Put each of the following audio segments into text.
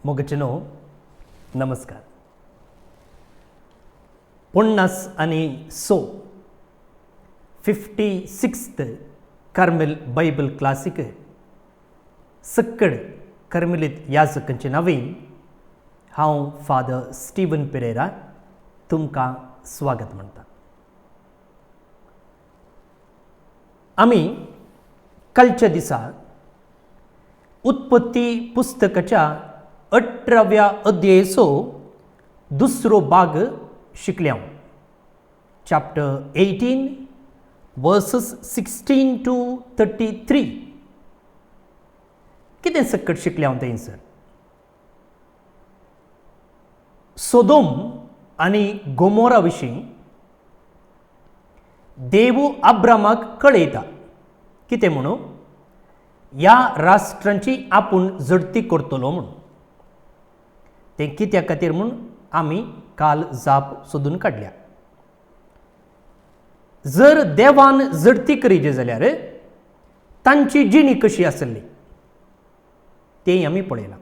मोगचनो नमस्कार. 56th Carmel Bible classic सक्कड कार्मेलीत याजकांचे नावे हांव फादर स्टीवन पेरेरा तुमकां स्वागत म्हणटा. आमी कालच्या दिसा उत्पत्ती पुस्तकाच्या 18व्या अध्यायाचो दुसरो भाग शिकल्या. चॅप्टर 18 वर्सेस 16 to 33 कितें सक्कट शिकल्या थंयसर सोदोम आनी गोमोरा विशीं देव अब्रामाक कळयता कितें म्हणून ह्या राष्ट्रांची आपूण झडती करतलो म्हणून. तें कित्या खातीर म्हूण आमी काल जाप सोदून काडल्या. जर देवान झडती करीत जाल्यार तांची जिणी कशी आसली तें आमी पळयलां.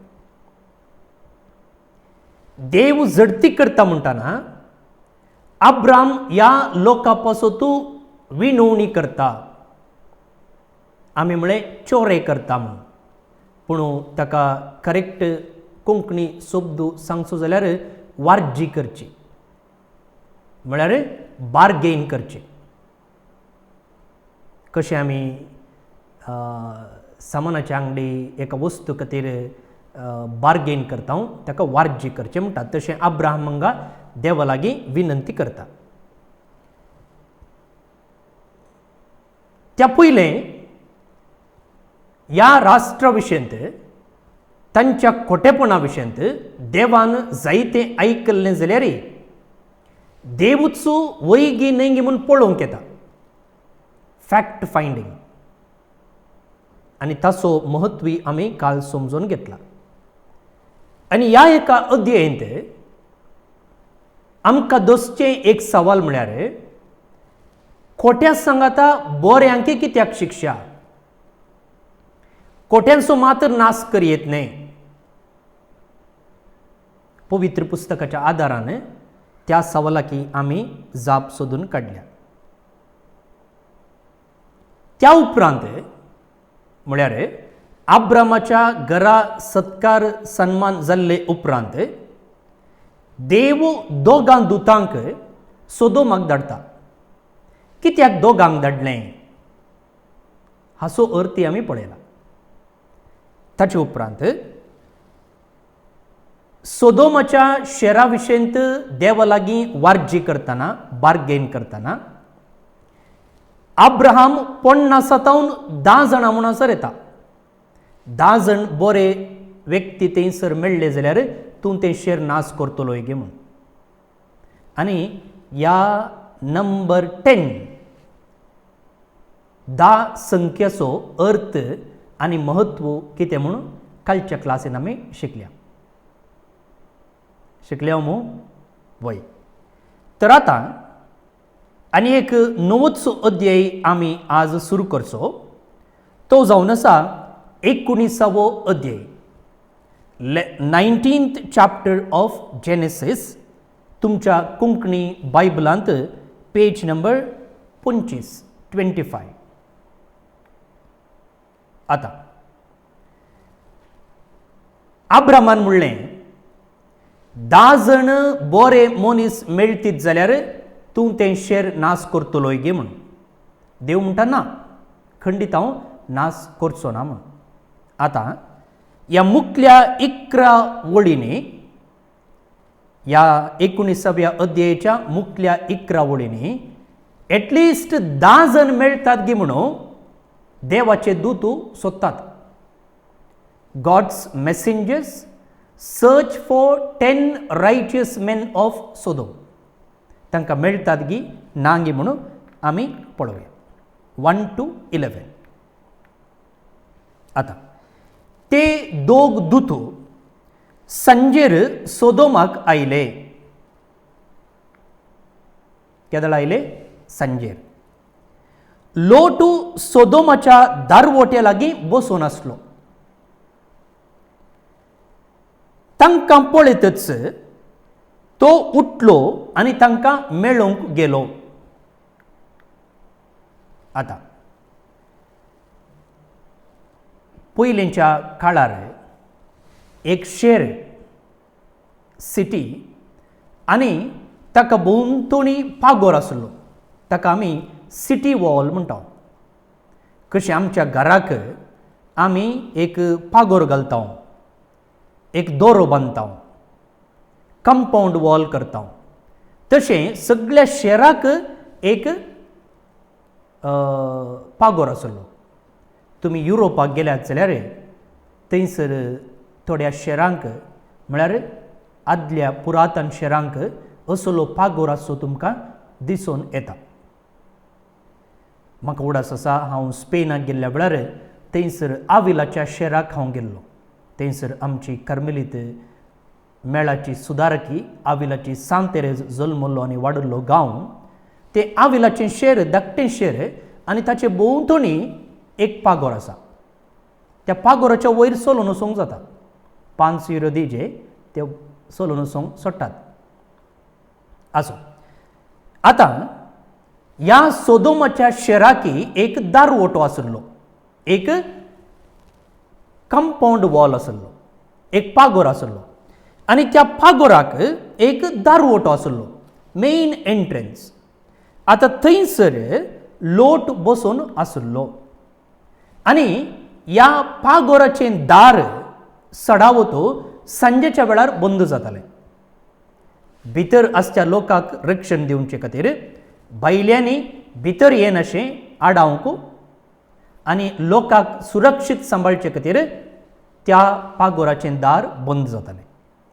देव झडती करता म्हणटाना अब्राम ह्या लोकां पासून तूं विनवणी करता, आमी म्हळें चोरे करता म्हणून, पूण ताका करेक्ट कोंकणी शब्द सांगचो जाल्यार वार्जी करची म्हळ्यार बार्गेन करचें. कशें आमी सामानाच्या अंगडी एका वस्तू खातीर बार्गेन करता ताका वार्जी करचें म्हणटात. तशें अब्राहम हांगा देवा लागीं विनंती करता. त्या पयलें ह्या राष्ट्रा विशयंत तांच्या खोटेपणा विशयंत देवान जायतें आयकल्लें जाल्यार देवूचो वैगी नेंगी म्हूण पळोवंक येता, फॅक्ट फायंडींग, आनी ताचो महत्वी आमी काल समजून घेतला. आनी ह्या एका अध्यायांत आमकां दोसचें एक सवाल म्हळ्यार खोट्या सांगाता बऱ्यांकी कित्याक शिक्षा, खोट्यांचो मात्र नाश करीत न्हय. पवित्र पुस्तकाच्या आदारान त्या सवालाकी आमी जाप सोदून काडल्या. त्या उपरांत म्हळ्यार अब्रामाच्या घरा सत्कार सन्मान जाल्ले उपरांत देव दोगां दुतांक सोदोमाक धाडटा. कित्याक दोगांक धाडलें हाचो अर्थ आमी पळयला. ताचे उपरांत सोदोमाच्या शेरा विशयंत देवा लागीं वार्जी करतना बार्गेन करतना अब्राहम 50 10 जाणां म्हणसर येता. 10 जण बरे व्यक्ती थंयसर मेळ्ळे जाल्यार तूं तें शेर नाश करतलो गे म्हूण. आनी ह्या नंबर 10 10 संख्येचो अर्थ आनी महत्व कितें म्हूण कालच्या क्लासीन आमी शिकल्या वय. तर आतां आनी एक नवोचो अध्याय आमी आज सुरू करचो. तो जावन आसा 19वो अध्याय, 19th chapter ऑफ जेनेसीस. तुमच्या कोंकणी बायबलांत पेज नंबर 25. आतां अब्रामान म्हणलें 10 जण बरे मनीस मेळटीत जाल्यार तूं तें शेर नाश करतलो गे म्हूण. देव म्हणटा ना, खंडीत हांव नाश करचो ना म्हूण. आतां ह्या मुखल्या 11 वळींनी, ह्या 19व्या अध्यायाच्या मुखल्या 11 वळींनी एटलिस्ट 10 जण मेळटात गे म्हणून देवाचे दूत सोदतात. God's messengers search for 10 righteous men of Sodom. तांकां मेळटात गी ना गे म्हणून आमी पळोवया. 1 to 11. आतां ते दोग दूत संजेर सोदोमाक आयले. केदळ आयले? संजेर. लोटू सोदोमाच्या दारवोट्या लागीं बसून आसलो. तांकां पळयतच तो उठलो आनी तांकां मेळोवंक गेलो. आतां पयलींच्या काळार एक शहर सिटी आनी ताका भोंवतणी पागोर आसलो, ताका आमी सिटी वॉल म्हणटा. कशें आमच्या घराक आमी एक पागोर घालता, एक दोरो बांदता, कंपाउंड वॉल करता, तशें सगळ्या शहराक एक पागोर आसलो. तुमी युरोपाक गेल्यात जाल्यार थंयसर थोड्या शहरांक म्हळ्यार आदल्या पुरातन शहरांक असलो पागोर आसो तुमकां दिसून येता. म्हाका उडास आसा, हांव स्पेनाक गेल्ल्या वेळार थंयसर आविलाच्या शहराक हांव गेल्लो. थंयसर आमची कार्मेलीत मेळाची सुदारकी आविलाची सांतेरेज जल्मल्लो आनी वाडिल्लो गांव. तें आविलाचें शहर धाकटें शहर आनी ताचे भोंवतणी एक पागोर आसा. त्या पागोराच्या वयर चलून वचूंक जाता. 5 युरो दिजे ते चलून वचूंक सोडटात. आसूं, आतां ह्या सोदोमाच्या शहराकी एक दारवटो आसलो, एक कंपाउंड वॉल आसलो, एक पागोर आसलो आनी त्या पागोराक एक दारवटो आसलो, मेन एंट्रन्स. आतां थंयसर लोट बसून आसलो आनी ह्या पागोराचें दार सडावतो सांजेच्या वेळार बंद जातालें. भितर आसच्या लोकांक रक्षण दिवचे खातीर भायल्यांनी भितर येनाशें आडावंक आनी लोकांक सुरक्षीत सांबाळचे खातीर त्या पागोराचें दार बंद जातालें,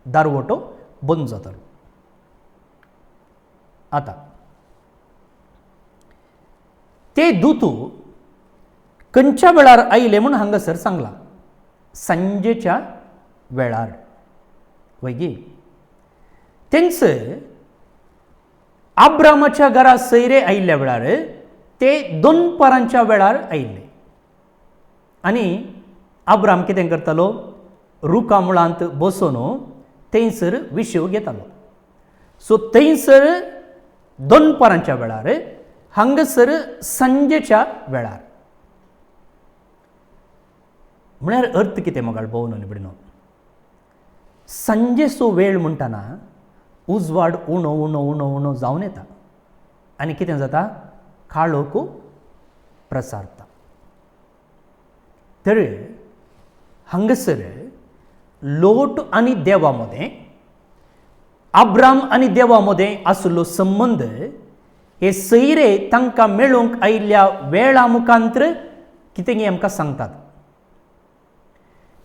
दारवटो बंद जातालो. आतां ते दुतू खंयच्या वेळार आयले म्हूण हांगासर सांगलां, सांजेच्या वेळार. वैगी थंयसर आब्रामाच्या घरा सैरे आयिल्ल्या वेळार ते 2 वेळार आयिल्ले आनी आब्राम कितें करतालो, रुखा मुळांत बसून थंयसर विशव घेतालो. सो थंयसर 2 वेळार, हांगासर सांजेच्या वेळार. म्हळ्यार अर्थ कितें मोगाळ भोवन निवडिनो, सांजेचो वेळ म्हणटाना उजवाड उणो उणो उणो उणो जावन येता आनी कितें जाता, काळोख प्रसारता. तर हांगासर लोट आनी देवा मदें, आब्राम आनी देवा मदें आसलो संबंद हे सैरे तांकां मेळोवंक आयिल्ल्या वेळा मुखांतर कितें आमकां सांगतात.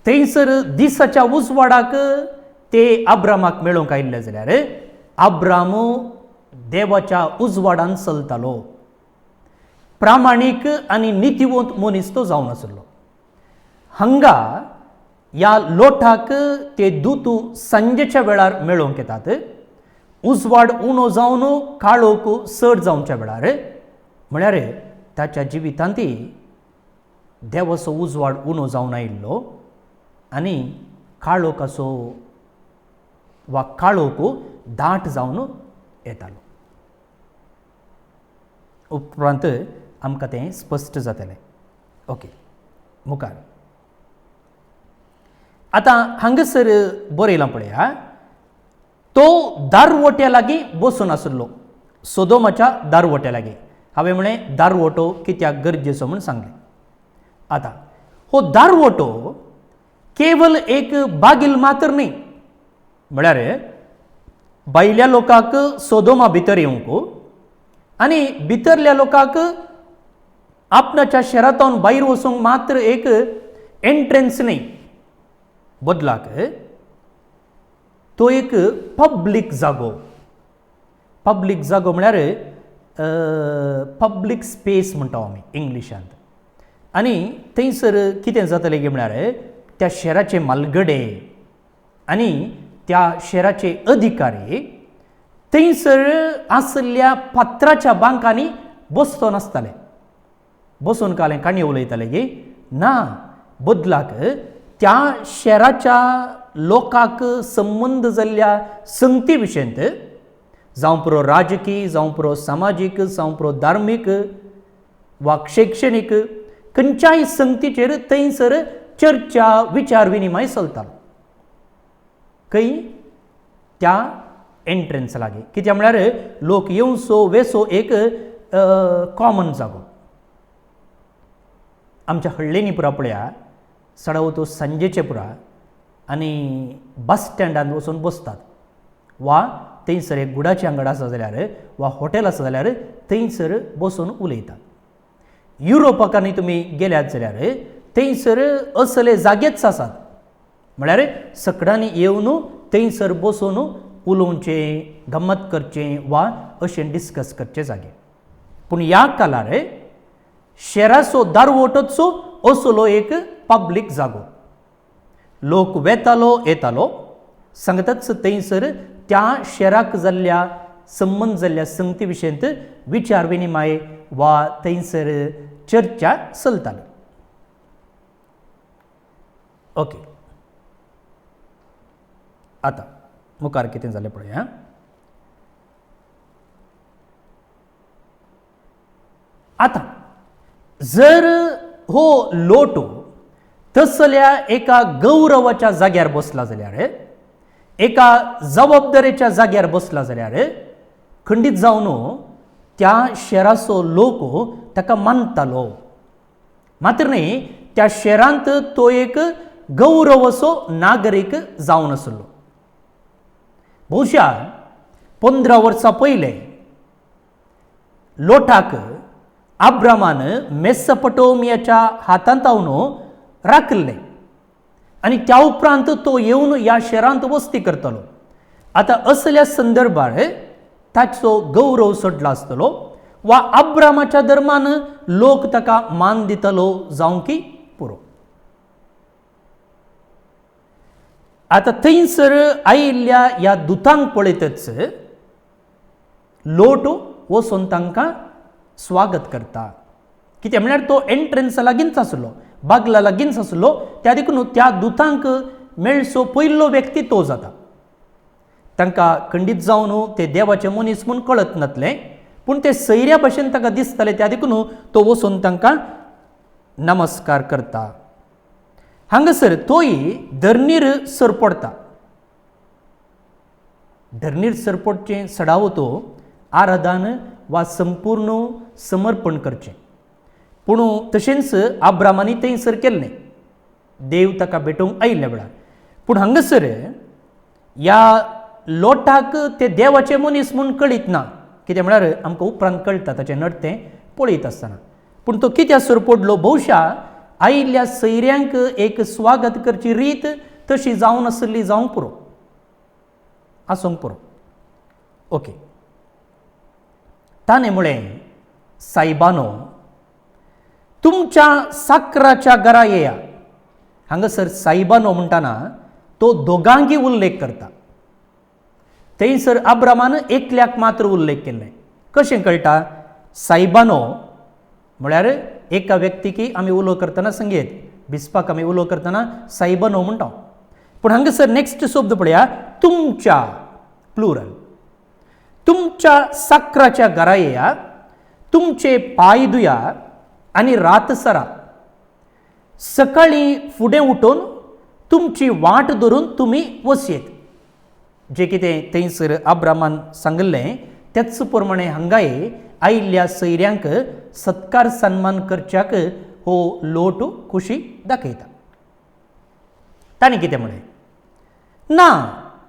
थंयसर दिसाच्या उजवाडाक ते आब्रामाक मेळोवंक आयिल्ले जाल्यार आब्राम देवाच्या उजवाडान चलतालो, प्रामाणीक आनी नितीवंत मनीस तो जावन आसलो. हांगा ह्या लोटाक ते दुतू सांजेच्या वेळार मेळोवंक येतात. उजवाड उणो जावन काळोख चड जावच्या वेळार, म्हळ्यार ताच्या जिवितांत देवाचो उजवाड उणो जावन आयिल्लो आनी काळोख असो वा काळोख दाट जावन येतालो. उपरांत आमकां तें स्पश्ट जातलें. ओके, मुखार. आतां हांगासर बरयलां पळया, तो दारवट्या लागीं बसून आसलो, सोदोमाच्या दारवट्या लागीं. हांवें म्हळें दारवटो कित्याक गरजेचो म्हूण सांगलें. आतां हो दारवटो केवल एक बागील मात्र न्ही, म्हळ्यार भायल्या लोकांक सोदोमा भितर येवंक आनी भितरल्या लोकांक आपणाच्या शहरांतून भायर वचूंक मात्र एक एंट्रन्स न्ही, बदलाक तो एक पब्लीक जागो. पब्लीक जागो म्हळ्यार पब्लीक स्पेस म्हणटा आमी इंग्लिशांत. आनी थंयसर कितें जातलें गे म्हळ्यार त्या शहराचे मालगडे आनी त्या शहराचे अधिकारी थंयसर आसल्या पात्राच्या बांकांनी बसतो नासताले, बसून कालें काणी उलयताले गे ना, बदलाक त्या शहराच्या लोकांक संबंध जाल्ल्या संगती विशयंत जावं पुरो राजकीय जावं पुरो सामाजीक जावं पुरो धार्मीक वा शैक्षणीक खंयच्याय संगतीचेर थंयसर चर्चा विचार विनिमय चलतालो खंय त्या एंट्रन्स लागीं कित्याक म्हळ्यार लोक येवसो वेसो एक कॉमन जागो आमच्या हळ्ळेनी पुरा पळया सडावो तो सांजेचे पुरा आनी बस स्टँडांत वचून बसतात वा थंयसर एक गुडाचें आंगड आसा जाल्यार वा हॉटेल आसा जाल्यार थंयसर बसून उलयतात युरोपाकांनी तुमी गेल्यात जाल्यार थंयसर असले जागेच आसात म्हळ्यार सकडांनी येवन थंयसर बसून उलोवचें गम्मत करचें वा अशें डिस्कस करचें जागे पूण ह्या काळार शहराचो दारवटचो असलो एक पब्लीक जागो लोक वेतालो येतालो सांगताच थंयसर त्या शहराक जाल्ल्या संबंध जाल्ल्या संगती विशयंत विचार विनिमय वा थंयसर चर्चा चलताली ओके आता मुखार कितें जालें पळया आता जर हो लोटो तसल्या एका गौरवाच्या जाग्यार बसला जाल्यार एका जबाबदारेच्या जाग्यार बसला जाल्यार खंडीत जावन त्या शहराचो लोक ताका मानतालो मात्र न्ही त्या शहरांत तो एक गौरवसो नागरीक जावन आसलो बहुशा 15 वर्सां पयले लोटाक अब्रामान मेसोपोटामियाच्या हातांत हावन राखलें आनी त्या उपरांत तो येवन ह्या शहरांत वस्ती करतलो आता असल्या संदर्भार ताचो गौरव सोडला आसतलो वा अब्रामाच्या धर्मान लोक ताका मान दितलो जावं की पुरो आता थंयसर आयिल्ल्या ह्या दुतांक पळयतच लोट वचून तांकां स्वागत करता कित्याक म्हळ्यार तो एंट्रन्सा लागींच आसलो बागला लागींच आसलो त्या देखून त्या दुतांक मेळसो पयलो व्यक्ती तो जाता तांकां खंडीत जावन ते देवाचे मनीस म्हूण कळत नासलें पूण ते सैऱ्या भशेन ताका दिसताले त्या देखून तो वचून तांकां नमस्कार करता हांगासर तोय धर्नीर सरपडता धर्नीर सरपडचें सडावो तो आराधन वा संपूर्ण समर्पण करचें पूण तशेंच अब्रामानी थंयसर केल्लें देव ताका भेटोवंक आयिल्ल्या वेळार पूण हांगासर ह्या लोटाक ते देवाचे मनीस म्हूण कळीत ना कित्याक म्हळ्यार आमकां उपरांत कळटा ताचें नडतें पळयत आसतना पूण तो कित्याक सरपडलो बहुशा आयिल्ल्या सैऱ्यांक एक स्वागत करची रीत तशी जावन आसली जावंक पुरो आसूंक पुरो ओके ताणें म्हळें सायबानो तुमच्या साकराच्या घरा येया हांगासर सायबानो म्हणटाना तो दोगांकी उल्लेख करता थंयसर अब्रामान एकल्याक मात्र उल्लेख केल्ले कशें कळटा सायबानो म्हळ्यार एका व्यक्तीकी आमी उलो करतना संगीत बिस्पाक आमी उलो करतना सायबानो म्हणटा पूण हांगासर नेक्स्ट शब्द पळया तुमच्या प्लुरल तुमच्या साकराच्या घरा येया तुमचे पाय धुया आनी रातसरा सकाळी फुडें उठून तुमची वाट धरून तुमी वसयेत जे कितें थंयसर अब्रामान सांगलें तेच प्रमाणे हांगाय आयिल्ल्या सैऱ्यांक सत्कार सन्मान करच्याक हो लोट खुशी दाखयता ताणें कितें म्हळें ना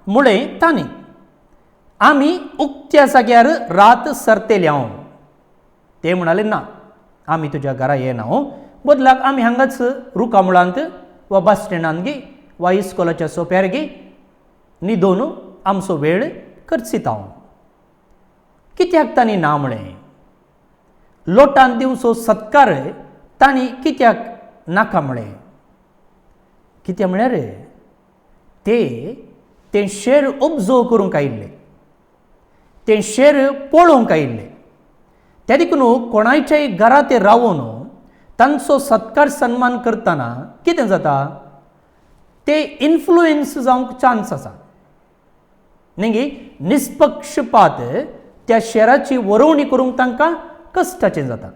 म्हळें ताणें आमी उक्त्या जाग्यार रात सरतेले हांव ते म्हणाले ना आमी तुज्या घरा येना बदलाक आमी हांगाच रुखामळांत वा बस स्टँडांत गे वा इस्कॉलाच्या सोंप्यार गे न्हिदोन आमचो वेळ करचिता हांव कित्याक तांणी ना म्हळें लोटान दिवचो सत्कार तांणी कित्याक नाका म्हळें कित्याक म्हळ्यार ते शेर ऑब्जर्व करूंक आयिल्ले ते शेर पळोवंक आयिल्ले त्या देखून कोणाच्याय घरा ते रावून तांचो सत्कार सन्मान करतना कितें जाता ते इन्फ्लुएन्स जावंक चान्स आसा न्ही निष्पक्षपात त्या शेराची वरवणी करूंक तांकां कश्टाचें जाता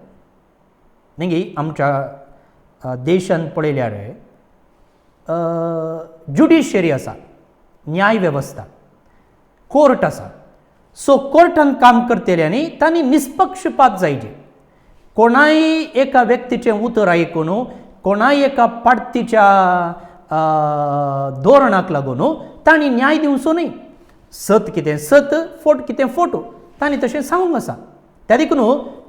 न्ही आमच्या देशांत पळयल्यार ज्युडिशियरी आसा न्याय वेवस्था कोर्ट आसा सो कोर्टान काम करतल्यांनी तांणी निष्पक्षपात जायचे कोणाय एका व्यक्तीचें उतर आयकून कोणाय एका पार्टीच्या धोरणाक लागून तांणी न्याय दिवचो न्ही सत कितें सत फोट कितें फोट तांणी तशें सांगूंक आसा त्या देखून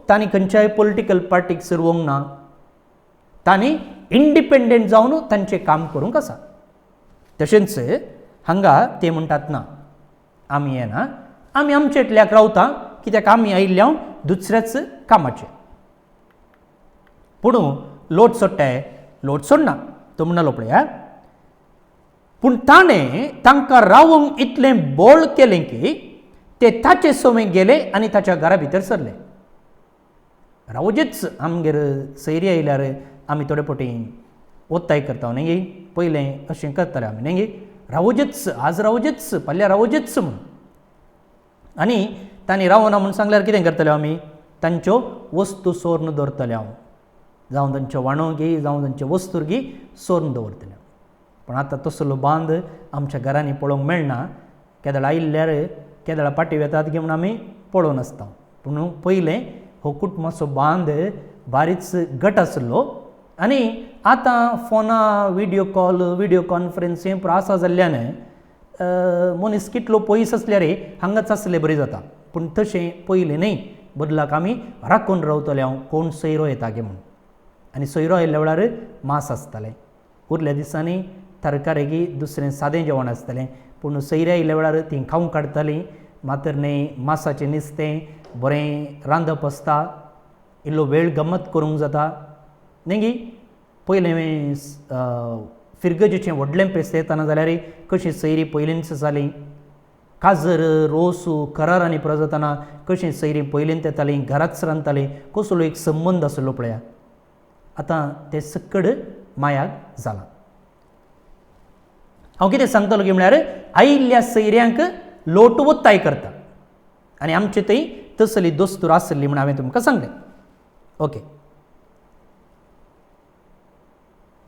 तांणी खंयच्याय पॉलिटिकल पार्टीक सरवंक ना तांणी इंडिपेंडंट जावन तांचें काम करूंक आसा तशेंच हांगा ते म्हणटात ना आमी येना आमी आमचेटल्याक रावता कित्याक आमी आयिल्ल्या दुसऱ्याच कामाचे पूण लोट सोडटाय लोट सोडना तो म्हणलो पळया पूण ताणें तांकां रावंक इतलें बोळ केलें की ते ताचे सोमें गेले आनी ताच्या घरा भितर सरले रावजेच आमगेर सैरी आयल्यार आमी थोडे फावटी ओत्ताय करता न्ही पयलें अशें करताले आमी न्ही रावजेच आज रावजेच फाल्यां रावजेच म्हूण आनी तांणी रावना म्हूण सांगल्यार कितें करतले आमी तांच्यो वस्तू सोरून दवरतले हांव जावं तांच्यो वाणोगी जावं तांच्यो वस्तुरगी सोरून दवरतले पण आतां तसलो बांद आमच्या घरांनी पळोवंक मेळना केदळ आयिल्ल्यार केदळा पाटी वेतात घेवन आमी पळोवन आसता पूण पयलें हो कुटुंबाचो बांद बारीच घट आसलो आनी आतां फोना व्हिडिओ कॉन्फरन्स हें पुरो आसा जाल्ल्यान मनीस कितलो पयस आसल्यार हांगाच आसलें बरें जाता पूण तशें पयलें न्ही बदलाक आमी राखून रावतले हांव कोण सयरो येता गे म्हूण आनी सयरो आयिल्ल्या वेळार मांस आसतालें उरल्या दिसांनी तरकारेगी दुसरें सादें जेवण आसतालें पूण सयरे आयिल्ल्या वेळार तीं खावंक काडटालीं मातर न्ही मांसाचें नुस्तें बरें रांदप आसता इल्लो वेळ गमत करूंक जाता न्ही पयलें फिरगजेचें व्हडलें पेस्त येताना जाल्यार कशीं सयरीं पयलींच जालीं काजर रोसू करारांनी पुरो जाताना कशीं सयरीं पयलींच येतालीं घराच रांदतालीं कसलो एक संबंद आसलो पळया आतां तें सकड मायाक जालां हांव कितें सांगतलो की म्हळ्यार आयिल्ल्या सयऱ्यांक लोटवत्ताय करता आनी आमचे थंय तसली दोस्तूर आसली म्हूण हांवें तुमकां सांगलें ओके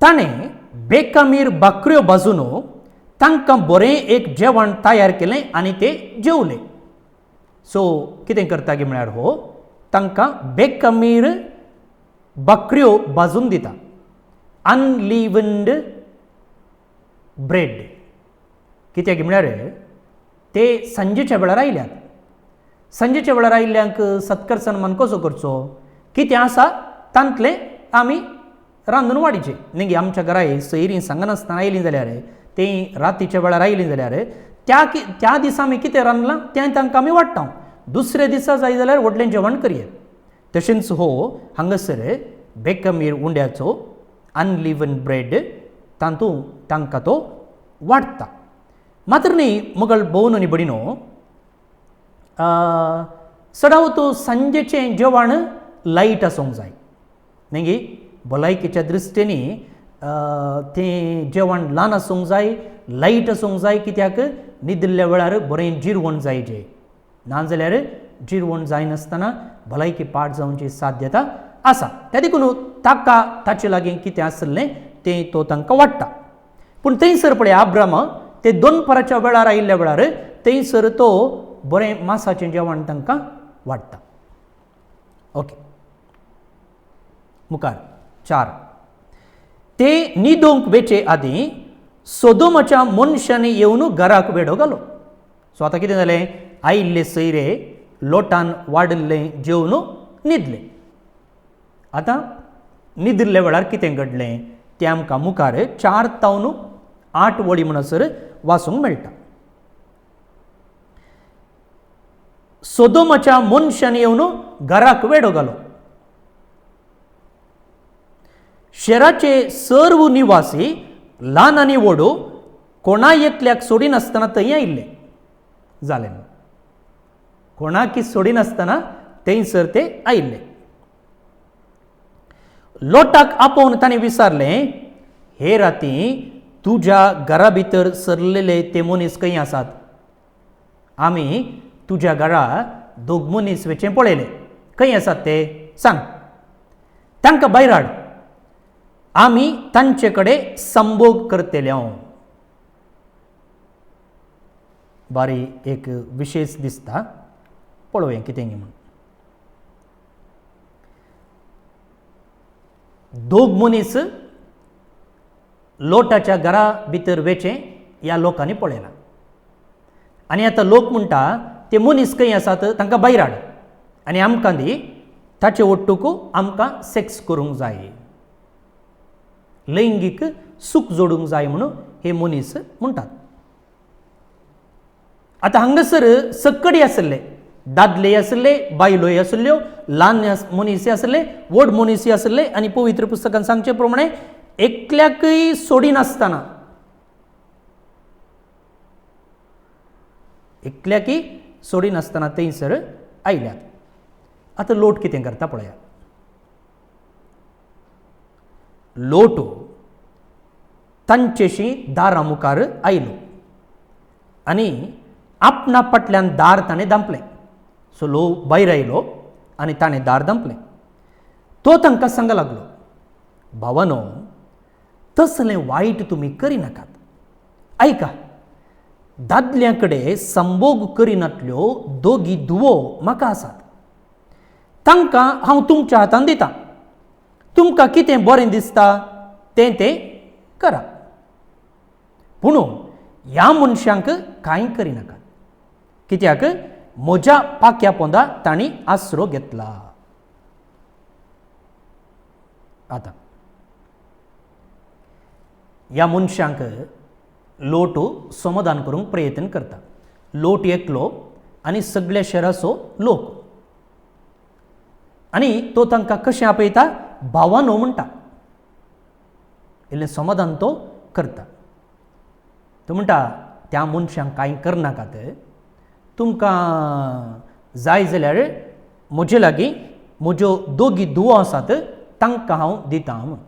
ताणें बेकामीर बाकऱ्यो भाजून तांकां बरें एक जेवण तयार केलें आनी ते जेवले सो कितें करता की म्हळ्यार हो तांकां बेकामीर बाकऱ्यो भाजून दिता अनलिवन्ड ब्रेड कित्याक म्हळ्यार ते सांजेच्या वेळार आयल्यात सांजेच्या वेळार आयिल्ल्यांक सत्कार सन्मान कसो करचो कितें आसा तांतलें आमी रांदून वाडीचें न्ही आमच्या घरा सयरीं सांगनासतना आयलीं जाल्यार तीं रातीच्या वेळार आयलीं जाल्यार त्या दिसा आमी कितें रांदलां तें तांकां आमी वाडटा दुसऱ्या दिसा जाय जाल्यार व्हडलें जेवण करया तशेंच हो हांगासर बेकामीर उंड्याचो अनलिवन ब्रेड तातूंत तांकां तो वाडटा मात्र न्ही मुगल भोवन न्ही बडी न्हू सडाव तो सांजेचें जेवण लायट आसूंक जाय न्ही भलायकेच्या दृश्टीनी तें जेवण ल्हान आसूंक जाय लायट आसूंक जाय कित्याक न्हिदिल्ल्या वेळार बरें जिरवण जायचें नाजाल्यार जिरवण जायनासतना भलायकी पाड जावची साध्यता आसा त्या देखून ताका ताचे लागीं कितें आसलें तें तो तांकां वाडटा पूण थंयसर पळय अब्राम ते दोनपराच्या वेळार आयिल्ल्या वेळार थंयसर तो बरें मांसाचें जेवण तांकां वाडटा ओके मुखार 4 ते न्हिदूंक वेचे आदीं सोदोमाच्या मनशांनी येवन घराक वेडो घालो सो आतां कितें जालें आयिल्ले सयरे लोटान वाडिल्लें जेवन न्हिदले आतां न्हिदिल्ल्या वेळार कितें घडलें तें आमकां मुखार 4 तावन 8 वळी म्हणसर वाचूंक मेळटा सोदोमाच्या मनशांनी येवन घराक वेडो घालो शहराचे सर्व निवासी ल्हान आनी व्हडू कोणाय एकल्याक सोडिनासतना थंय आयिल्ले जालें कोणाकी सोडिनासतना थंयसर ते आयिल्ले लोटाक आपोवन ताणें विचारलें हे राती तुज्या घरा भितर सरलेले ते मनीस खंय आसात? आमी तुज्या घरा दोग मनीस वेचे पळयले. खंय आसात ते? सांग. तांकां भायर हाड. आमी तांचे कडेन संभोग करतले. बारी एक विशेष दिसता. पळोवया कितें म्हणून. दोग मनीस लोटाच्या घरा भितर वेचे ह्या लोकांनी पळयला. आनी आतां लोक म्हणटा ते मनीस खंय आसात तांकां भायर हाड आनी आमकां दी, ताचे ओट्टूक आमकां सेक्स करूंक जाय, लैंगीक सूख जोडूंक जाय म्हणून हे मनीस म्हणटात. आतां हांगासर सक्कडी आसले, दादले आसले, बायलोय आसल्यो, ल्हान मनीस आसले, व्हड मनीस आसले. आनी पवित्र पुस्तकान सांगचे प्रमाणे एकल्याकय सोडिनासतना, एकल्याकय सोडिनासतना थंयसर आयल्यात. आतां लोट कितें करता पळया. लोट तांचेशी दारा मुखार आयलो आनी आपणा फाटल्यान दार ताणें दांपलें. सो लोक भायर आयलो आनी ताणें दार दांपलें. तो तांकां सांगूंक लागलो, भावानो, तसलें वायट तुमी करिनाकात. आयका, दादल्या कडेन संभोग करिनातल्यो दोगी धुवो म्हाका आसात. तांकां हांव तुमच्या हातान दितां. तुमकां कितें बरें दिसता तें करा. पूण ह्या मनशांक कांय करिनाकात, कित्याक म्हज्या पाक्या पोंदा तांणी आसरो घेतला. आतां ह्या मनशांक लोट समाधान करूंक प्रयत्न करता. लोट एकलो आनी सगळ्या शहराचो लोक. आनी तो तांकां कशें आपयता? भावानो म्हणटा. इल्लें समाधान तो करता. तो म्हणटा त्या मनशांक कांय करनाकात. तुमकां जाय जाल्यार म्हजे लागीं म्हज्यो दोगी धुवो आसात तांकां हांव दितां म्हूण.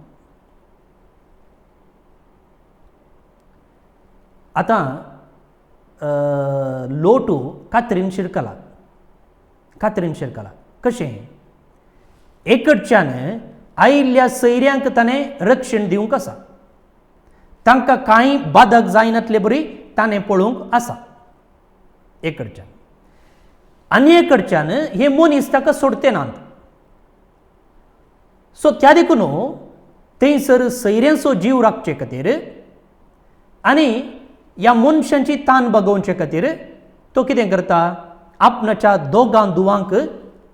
आतां लोट कात्रीन शिरकला. कशें? एक कडच्यान आयिल्ल्या सैऱ्यांक ताणें रक्षण दिवंक आसा. तांकां कांय बाधक जायनातले बरी ताणें पळोवंक आसा एक कडच्यान. आनी एक कडच्यान हे मनीस ताका सोडते नात. सो त्या देखून थंयसर सैऱ्यांचो जीव राखचे खातीर आनी ह्या मनशांची तान भागोवचे खातीर तो कितें करता? आपणाच्या दोगां धुवांक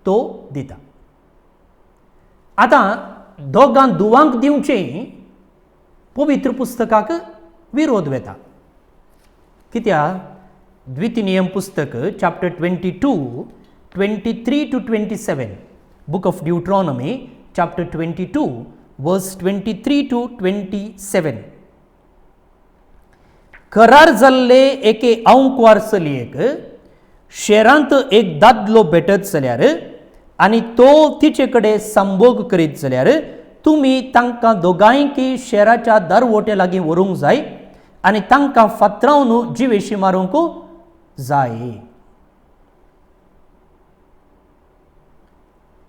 तो दिता. आतां दोगां धुवांक दिवचें पवित्र पुस्तकाक विरोध वेता. कित्याक? द्वितीनियम पुस्तक chapter 22, 23 to 27, book of Deuteronomy chapter 22, verse 23 to 27. करार जाल्ले एके अंकवार चलयेक शेरांत एक दादलो भेटत जाल्यार आनी तो तिचे कडेन संभोग करीत जाल्यार तुमी तांकां दोगांयकी शेराच्या दारवोट्या लागीं व्हरूंक जाय आनी तांकां फातरावन जिवेशी मारूंक जाय.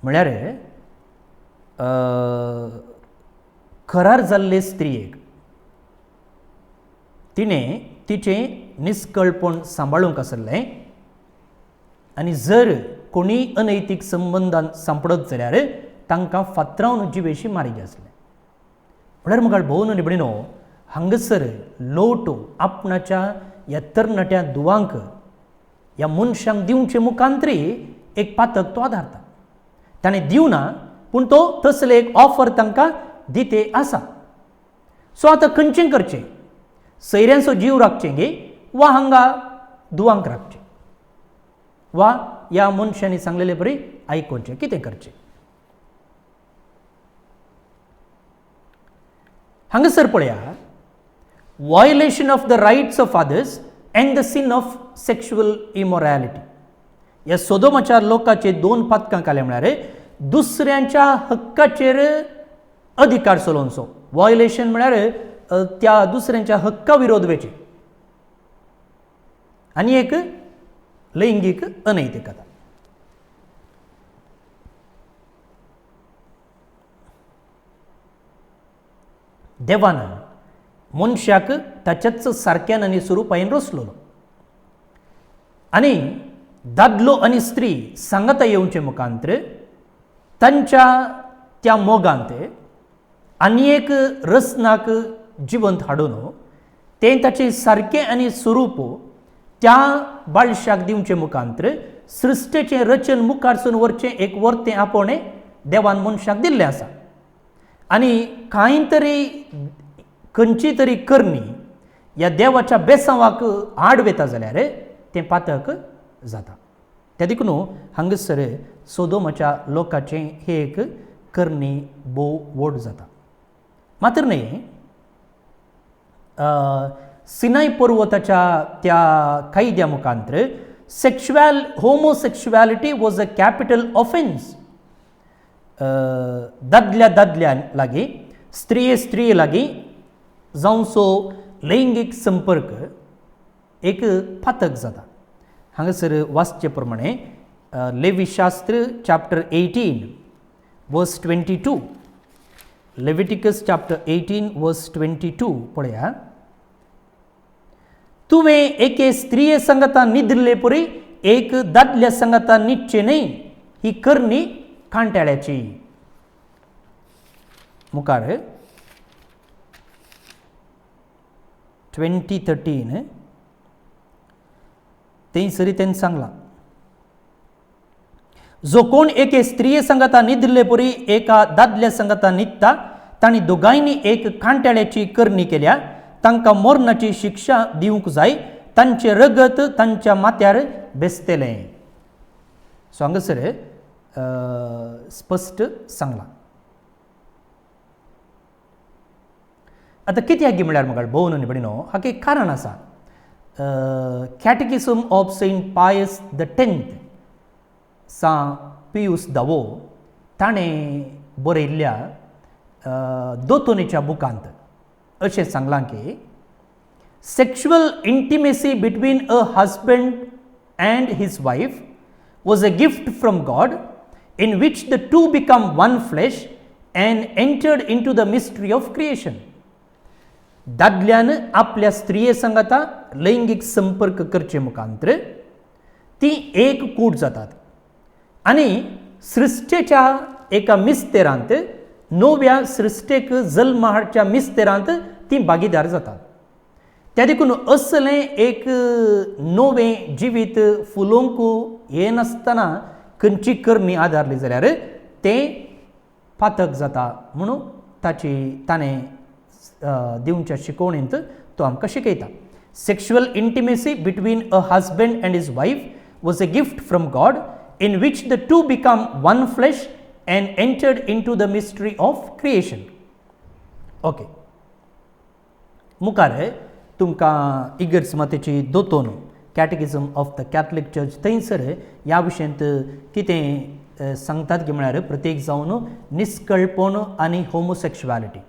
म्हळ्यार करार जाल्ले स्त्रियेक तिणें तिचें निश्कळपण सांबाळूंक आसलें आनी जर कोणी अनैतीक संबंधान सांपडत जाल्यार तांकां फातरावन जिवेशी मारिचें आसलें. म्हळ्यार मुखार भोव निबडिनो, हांगासर लोट आपणाच्या ह्या तरणाट्या धुवांक ह्या मनशांक दिवचे मुखांतरी एक पातक तो आदारता. ताणें दिवना पूण तो तसले एक ऑफर तांकां दिते आसा. सो आतां खंयचें करचें? सैऱ्यांचो जीव राखचें गे वा हांगा धुवांक राखचें? वा ह्या मनशांनी सांगलेले बरी आयकोवचें? कितें करचें? हांगासर पळया, violation of the rights of others and the sin of sexual immorality. ह्या सोदोमाच्या लोकांचे दोन पातकां काले म्हळ्यार दुसऱ्यांच्या हक्काचेर अधिकार चलोवचो. वायोलेशन म्हळ्यार त्या दुसऱ्यांच्या हक्का विरोध वेचे आणि एक लैंगिक अनैतिकता. देवानं मनशाक ताच्याच सारक्यान आनी स्वरुपायेन रचलोलो आनी दादलो आनी स्त्री सांगता येवचे मुखांतर तांच्या त्या मोगांत आनी एक रचनाक जिवंत हाडून तें ताचें सारकें आनी स्वरूप त्या बाळशाक दिवचे मुखांतर सृश्टेचें रचन मुखारसून व्हरचें एक वर्तें आपोवणें देवान मनशाक दिल्लें आसा. आनी कांय तरी खंयची तरी करणी ह्या देवाच्या बेसांवाक आड वेता जाल्यार तें पातक जाता. त्या देखून हांगासर सोदोमाच्या लोकांचें हे एक करणी भोव व्हड जाता. मात्र न्ही सिनाय पर्वताच्या त्या कायद्या मुखांतर homosexuality was a capital offence. दादल्या लागीं स्त्रिये लागीं जावचो लैंगिक संपर्क एक पातक जाता. हांगासर वाचचे प्रमाणे लेवीशास्त्र चॅप्टर 18 वर्स 22, लेविटिकस चॅप्टर 18 वर्स 22 पळया. तुवें एके स्त्रिये संगता न्हिदले परी एक दादल्या संगता न्हिदचे न्ही, ही करणी कांट्याळ्याची. मुखार 2013 थंयसरी तेणें सांगलां, जो कोण एके स्त्रिये संगता न्हिदले परी एका दादल्या संगता न्हिदता तांणी दोगांयनी एक कांट्याळ्याची करणी केल्या, तांकां मरणाची शिक्षा दिवंक जाय, तांचे रगत तांच्या माथ्यार बेसतलें. सो हांगासर स्पश्ट सांगलां. आतां कित्याक म्हळ्यार म्हाका भोव न्हू बडी न्हू, हाका एक कारण आसा. कॅटेकिझम ऑफ सेंट पायस X सा पियूस दावो ताणें बरयल्ल्या दोतोनेच्या बुकांत अशें सांगलां की sexual intimacy between a husband and his wife was a gift from God in which the two become one flesh and entered into the mystery of creation. दादल्यान आपल्या स्त्रिये संगता लैंगिक संपर्क करचे मुखांतर ती एक कूट जातात आनी सृश्टेच्या एका मिस्तेरांत नव्या सृश्टेक जल्म हाडच्या मिस्तेरांत ती भागीदार जातात. त्या देखून असलें एक नवें जिवीत फुलोवंक येनासतना खंयची करणी आदारली जाल्यार तें पातक जाता म्हणून ताणें दिवच्या शिकवणेंत तो आमकां शिकयता. Sexual intimacy between a husband and his wife was a gift from God in which the two become one flesh and entered into the mystery of creation. Okay. मुखार तुमकां इगर्ज मातेची दोतोन कॅटेकिझम ऑफ द कॅथलीक चर्च थंयसर ह्या विशयांत कितें सांगतात की म्हळ्यार प्रत्येक जावन निश्कळपण आनी homosexuality,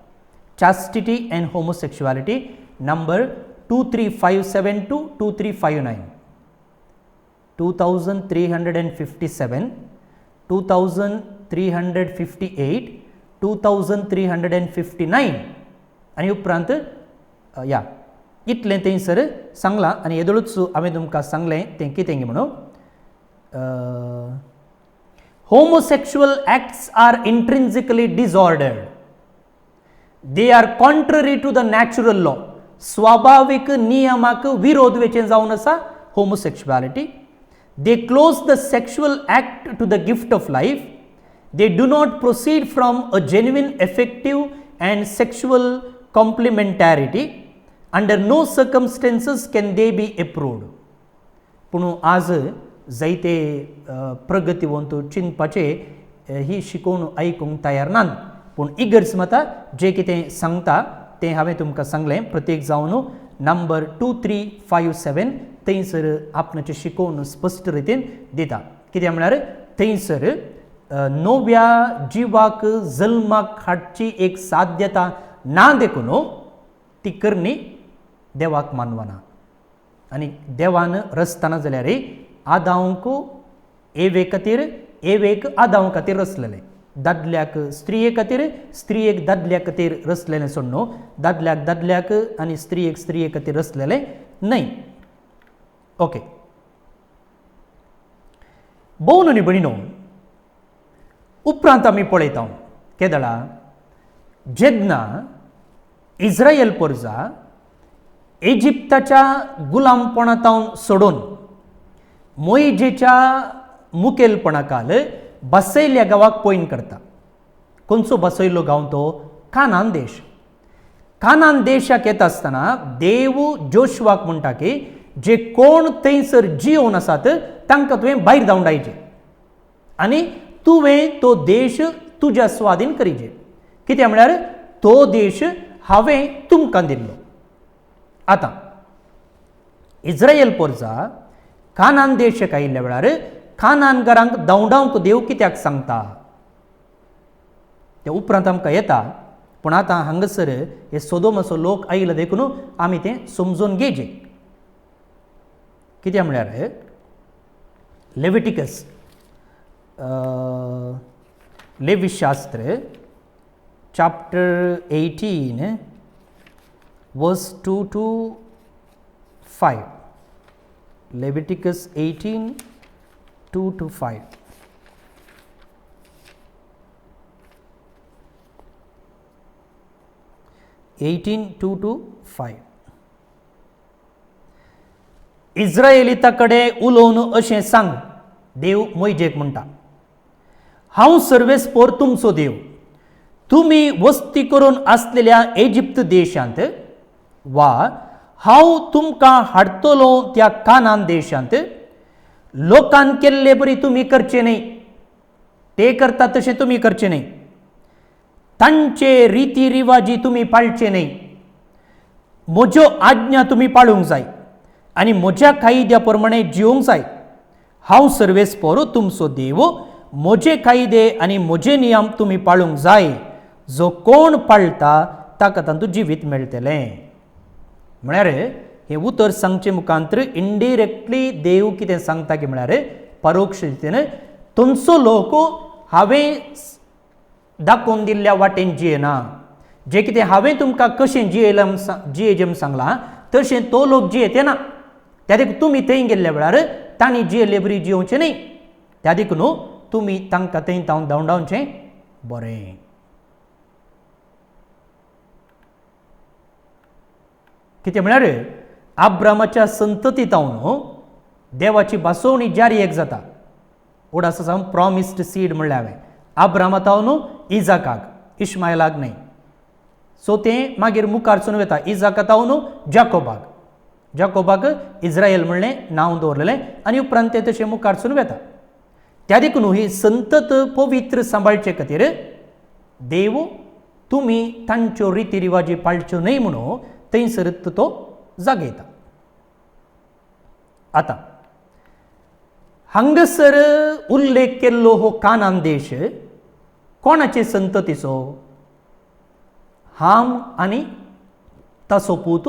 चास्टिटी end homosexuality, number 23572 to 2359, 2357, 2358, 2359 आनी उपरांत या इतलें थंयसर सांगलां. आनी येदोळूच हांवें तुमकां सांगलें तें कितें म्हणून homosexual acts are intrinsically disordered. They are contrary to the natural law. स्वाभाविक नियमाक विरोध वेचें जावन आसा homosexuality. They close the sexual act to the gift of life. They do not proceed from a genuine affective and sexual complementarity. Under no circumstances can they be approved. पूण आज जायते प्रगतीवंत चिंतपाचे ही शिकवण आयकूंक तयार नात. पूण इगर्ज मतां जें कितें सांगता तें हांवें तुमकां सांगलें. प्रत्येक जावन नंबर 2357 थंयसर आपणाचें शिकवण स्पश्ट रितीन दिता. कित्याक म्हळ्यार थंयसर नव्या जिवाक जल्माक हाडची एक साध्यता ना देखून ती करणी देवाक मानवना. आनी देवान रचतना जाल्यार आदांक एवे खातीर एवेक आदां खातीर रचलेलें, दादल्याक स्त्रिये खातीर स्त्रियेक दादल्या खातीर रचलेलें सोड न्हू, दादल्याक दादल्याक आनी स्त्रियेक स्त्रिये खातीर रचलेलें न्हय. ओके. भोव न्हू न्ही भयणीनो, उपरांत आमी पळयता केदळा जेन्ना इस्रायल पोरजा इजिप्ताच्या गुलामपणांतावन सोडून मोइजेच्या मुखेलपणाखाल बसयल्ल्या गांवाक पयन करता. खंयचो बसयल्लो गांव तो? कानान देश. कानान देशाक येता आसतना देव जोशुआक म्हणटा की जे कोण थंयसर जियोन आसात तांकां तुवें भायर धांवडायचें आनी तुवें तो देश तुज्या स्वाधीन करीचें. कित्याक म्हळ्यार तो देश हांवें तुमकां दिल्लो. आतां इस्रायल पोरजा कानान देशाक आयिल्ल्या वेळार कानानकारांक धांवडावंक देव कित्याक सांगता ते उपरांत आमकां येता. पूण आतां हांगासर हे सोदोमाचो लोक आयिल्लो देखून आमी तें समजून घेवचें. कित्याक म्हळ्यार Leviticus लेविशास्त्र chapter 18 verse 2 to 5. Leviticus 18 2 to 5. इस्रायेलिता कडेन उलोवन अशें सांग, देव मोइजेक म्हणटा, हांव सर्वेस्पोर तुमचो देव. तुमी वस्ती करून आसलेल्या इजिप्त देशांत वा हांव तुमकां हाडटलो त्या कानान देशांत लोकान केल्ले बरी तुमी करचे न्हय, ते करता तशें तुमी करचें न्हय, तांचे रिती रिवाजी तुमी पाळचे न्हय, म्हज्यो आज्ञा तुमी पाळूंक जाय आनी म्हज्या कायद्या प्रमाणे जिवंक जाय. हांव सर्वेस्पोर तुमचो देव, म्हजे कायदे आनी म्हजे नियम तुमी पाळूंक जाय. जो कोण पाळटा ताका तातूंत जिवीत मेळटलें. म्हळ्यार हें उतर सांगचे मुखांतर इनडिरेक्टली देव कितें सांगता की म्हळ्यार परोक्ष रितीन तुमचो लोक हांवें दाखोवन दिल्ल्या वाटेन जियेना. जें कितें हांवें तुमकां कशें जियेजें सांगलां तशें तो लोक जियेते ना. त्या देखून तुमी थंय गेल्ल्या वेळार तांणी जियेल्ले बरी जियोवचें न्हय. त्या देखून तुमी तांकां थंय धांवडावचें बरें. कितें म्हळ्यार आब्रामाच्या संततींतावन देवाची बासोवणी जारी एक जाता. उडास जावन प्रॉमिस्ड सीड म्हणलें हांवें आब्रामातावन इजाकाक, इश्मायलाक न्हय. सो तें मागीर मुखार चलून वता. इजाकातावन जाकोबाक इस्रायल म्हणलें नांव दवरलेलें आनी उपरांत तें तशें मुखार चलून वता. त्या देखून ही संतत पवित्र सांबाळचे खातीर देव तुमी तांच्यो रिती रिवाजी पाळच्यो न्हय म्हणून थंयसर तो जागयता. आतां हांगासर उल्लेख केल्लो हो कानान देश कोणाचे संततीचो? हाम आनी ताचो पूत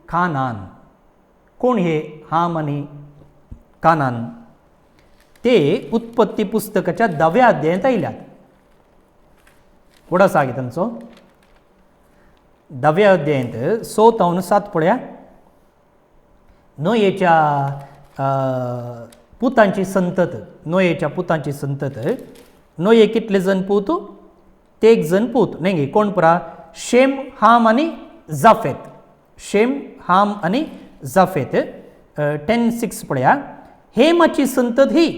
कानान. कोण हे हाम आनी कानान? ते उत्पत्ती पुस्तकाच्या 10व्या अध्यायांत आयल्यात. उडा सागे तांचो 10व्या अध्यायांत 6-7 पळया. नोयेच्या पुतांची संतत, नोयेच्या पुतांची संतत. नोये कितले जण पूत? ते 1 जण पूत न्ही. कोण परा? शेम, हाम आनी जाफेत. शेम, हाम आनी जाफेत. 10:6 पळया. हेमाची संतत ही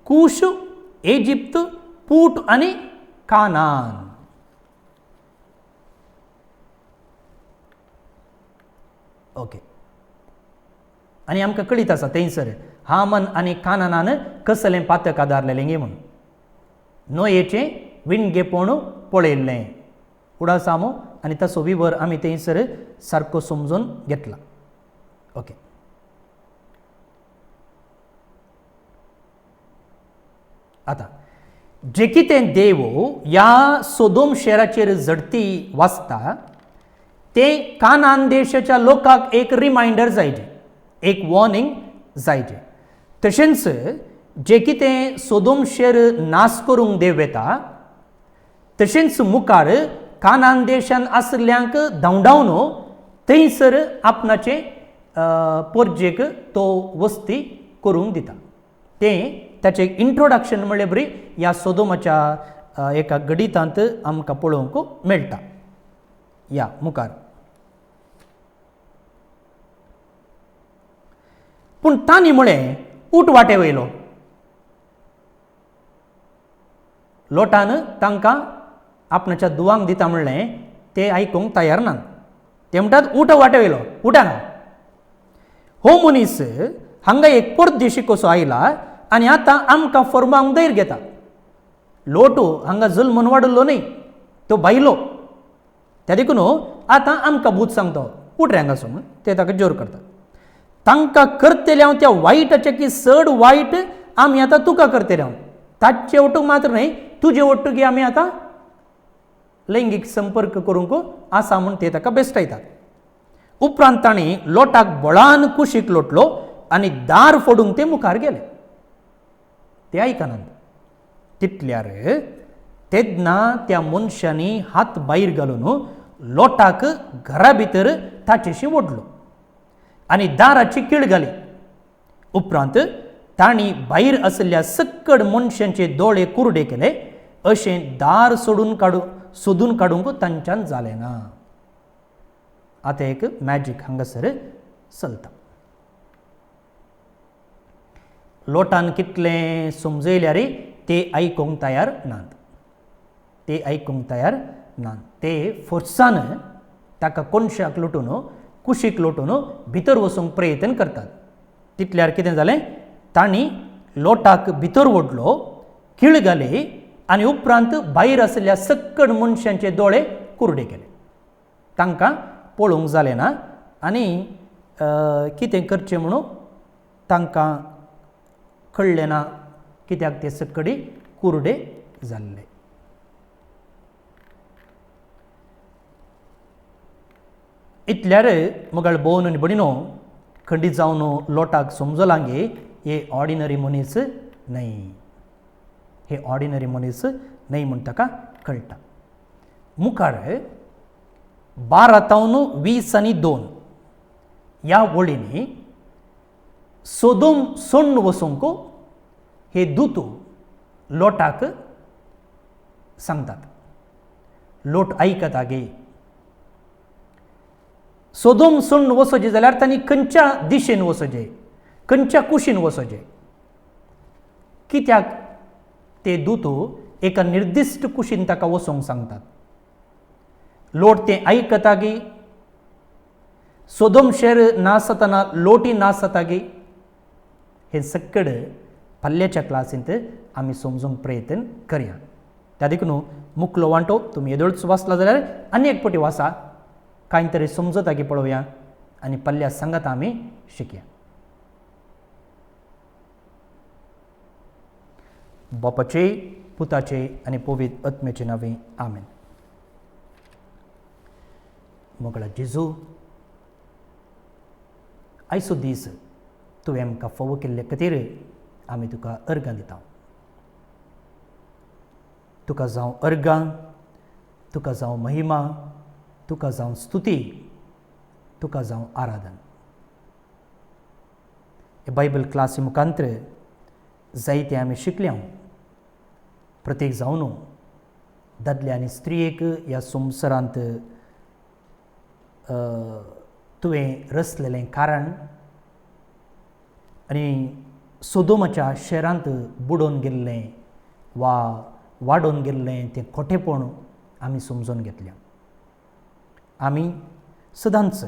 कुश, इजिप्त, पूट आनी कानान. ओके. आनी आमकां कळीत आसा थंयसर हामान आनी कानानान कसलें पातक आदारलेलें गे म्हणून. नोयेचें विणगेपण पळयल्लें. उडासामो आनी ताचो विवर आमी थंयसर सारको समजून घेतला. ओके. आतां जें कितें देव ह्या सोदोम शहराचेर झडती वाचता ते कानान देशाच्या लोकांक एक रिमाइंडर जायचे, एक वॉर्निंग जायचे. तशेंच जे कितें सोदोम शेर नाश करूंक देव येता, तशेंच मुखार कानान देशान आसल्यांक धांवडावन थंयसर आपणाचे पोरजेक तो वस्ती करूंक दिता. तें ताचें इंट्रोडक्शन म्हणलें बरी ह्या सोदोमाच्या एका गणितांत आमकां पळोवंक मेळटा. या मुखार पूण तांणी म्हळें ऊट वाटे वयलो. लोटान तांकां आपणाच्या दुवांक दिता म्हणलें ते आयकूंक तयार नात. ते म्हणटात ऊट वाटे वयलो, उठाना. हो मनीस हांगा एक परदेशी कसो आयला आनी आतां आमकां फर्मावंक दैर घेता. लोटू हांगा जल्मून वाडलो न्ही, तो भायलो. त्या देखून आतां आमकां भूत सांगता, उठ रे हांगासर म्हूण ते ताका जोर करता. तांकां करतले हांव त्या वायटाचे की चड वायट आमी आतां तुका करतले हांव. ताचे वटूक मात्र न्हय, तुजे वटूक आमी आतां लैंगीक संपर्क करूंक आसा म्हूण ते ताका बेश्टायतात. उपरांत तांणी लोटाक बळान कुशीक लोटलो आनी दार फोडूंक ते मुखार गेले. ते आयकनात. तितल्यार तेन्ना त्या मनशांनी हात भायर घालून लोटाक घरा भितर ताचेशी ओडलो आनी दाराची कीळ घाली. उपरांत तांणी भायर आसल्या सक्कड मनशांचे दोळे कुरडे केले. अशें दार सोदून काडूंक तांच्यान जालें ना. आतां एक मॅजीक हांगासर चलता. लोटान कितलें समजयल्यार ते आयकूंक तयार नात. ते आयकूंक तयार नात. ते फोर्सान ताका कोणशाक लोटून कुशीक लोटून भितर वचूंक प्रयत्न करतात. तितल्यार कितें जालें, तांणी लोटाक भितर ओडलो, कीळ घाली आनी उपरांत भायर आसल्या सक्कड मनशांचे दोळे कुरडे केले. तांकां पळोवंक जालें ना आनी कितें करचें म्हणून तांकां कळ्ळें ना, कित्याक ते सक्कडी कुरडे जाल्ले. इतल्यार मुगाळ भोवन आनी भणीनो खंडीत जावन लोटाक समजलां गे हे ऑर्डिनरी मनीस न्हय, हे ऑर्डिनरी मनीस न्हय म्हूण ताका कळटा. मुखार 12:20-2 ह्या वळींनी सोदोम सोडून वचूंक हे दूत लोटाक सांगतात. लोट आयकता गे. सोदोम सोडून वचचें जाल्यार तांणी खंयच्या दिशेन वचचें, खंयच्या कुशीन वचचें. कित्याक ते दूत एका निर्दिश्ट कुशीन ताका वचोंक सांगतात. लोट तें आयकता गे. सोदोम शहर नाश जातना लोटी नाश जाता गे. हे सक्कड फाल्ल्याच्या क्लासींत आमी समजूंक प्रयत्न करया. त्या देखून मुखलो वांटो तुमी येदोळच वाचला जाल्यार आनी एक पटी वाचा, कांय तरी समजता गे पळोवया आनी पल्ल्या सांगात आमी शिकया. बापाचे, पुताचे आनी पवित्र आत्म्याचे नांवे आमेन. मोगळा जेजू, आयचो दीस तुवें आमकां फोव केल्ले खातीर आमी तुका अर्गां दिता. तुका जावं अर्गां, तुका जावं महिमा, तुका जावं स्तुती, तुका जावं आराधन. हे बायबल क्लासी मुखांतर जायते आमी शिकल्या. प्रत्येक जावन दादले आनी स्त्रियेक ह्या संवसारांत तुवें रचलेलें कारण आनी सोदोमाच्या शहरांत बुडोवन गेल्लें वा वाडोवन गेल्लें तें खोटेपण आमी समजून घेतल्या. आमी सदांच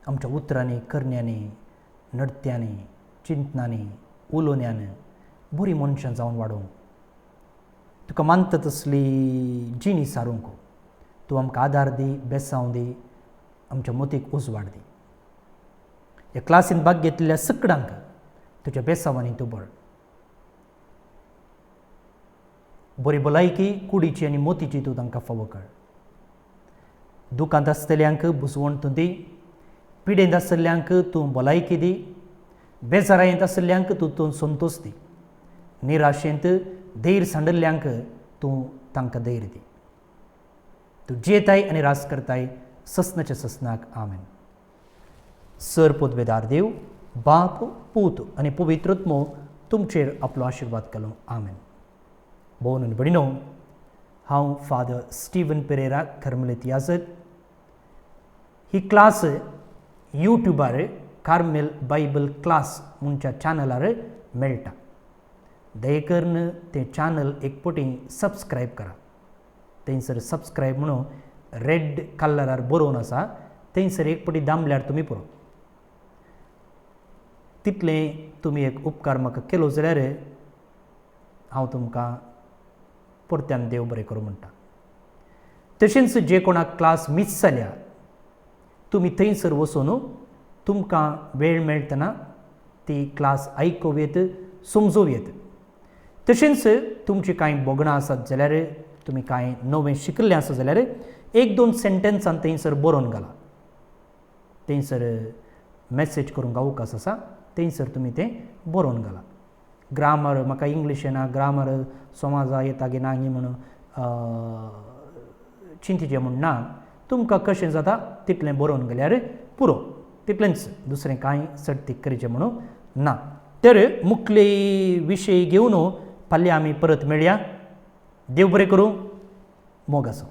आमच्या उतरांनी, करण्यांनी, नडत्यांनी, चिंतनांनी, उलोवण्यांनी बरीं मनशां जावन वाडोवंक, तुका मानता तसली जिणी सारूंक तूं आमकां आदार दी, बेसांव दी, आमच्या मतीक उजवाड दी. ह्या क्लासीन भाग घेतलेल्या सगळ्यांक तुज्या बेसांवांनी तूं भर. बरी भलायकी कुडीची आनी मोतीची तूं तांकां फावो कर. दुखांत आसतल्यांक बुजवण तूं दी, पिडेंत आसतल्यांक तूं भलायकी दी, बेजारायेंत आसतल्यांक तूं संतोश दी, निराशेंत धैर्य सांडिल्ल्यांक तूं तांकां धैर्य दी. तूं जेताय आनी रास करताय ससनाच्या ससनाक आमेन. सर पोदवेदार देव, बाप, पूत आनी पवित्रत्मो तुमचेर आपलो आशिर्वाद घालूं आमेन. भोवन आनी भयणीनो, हांव फादर स्टीवन पेरेरा कार्मेलीत याजक. ही क्लास यूट्यूबार कार्मेल बायबल क्लास म्हणच्या चॅनलार मेळटा. दया करून तें चॅनल एक पटी सबस्क्रायब करा. थंयसर सबस्क्रायब म्हणून रेड कलरार बरोवन आसा, थंयसर एक पटी दामल्यार तुमी पुरो. तितलें तुमी एक उपकार म्हाका केलो जाल्यार हांव तुमकां परत्यान देव बरें करूं म्हणटा. तशेंच जे कोणाक क्लास मिस जाल्या, तुमी थंयसर वचून तुमकां वेळ मेळटना ती क्लास आयकूं येत, समजूं येत. तशेंच तुमची कांय बोगणां आसात जाल्यार, तुमी कांय नवें शिकल्लें आसा जाल्यार एक दोन सेंटेन्सान थंयसर बरोवन घाला. थंयसर मॅसेज करूंक अवकाश आसा, थंयसर तुमी तें बरोवन घाला. ग्रामर म्हाका इंग्लीश येना, ग्रामर समाजा येता गे ना म्हणून चिंतीचें म्हूण ना. तुमकां कशें जाता तितलें बरोवन गेल्यार पुरो, तितलेंच, दुसरें कांय सर्तीक करचें म्हणून ना. तर मुखले विशय घेवन फाल्यां आमी परत मेळया. देव बरें करूं. मोग आसूं.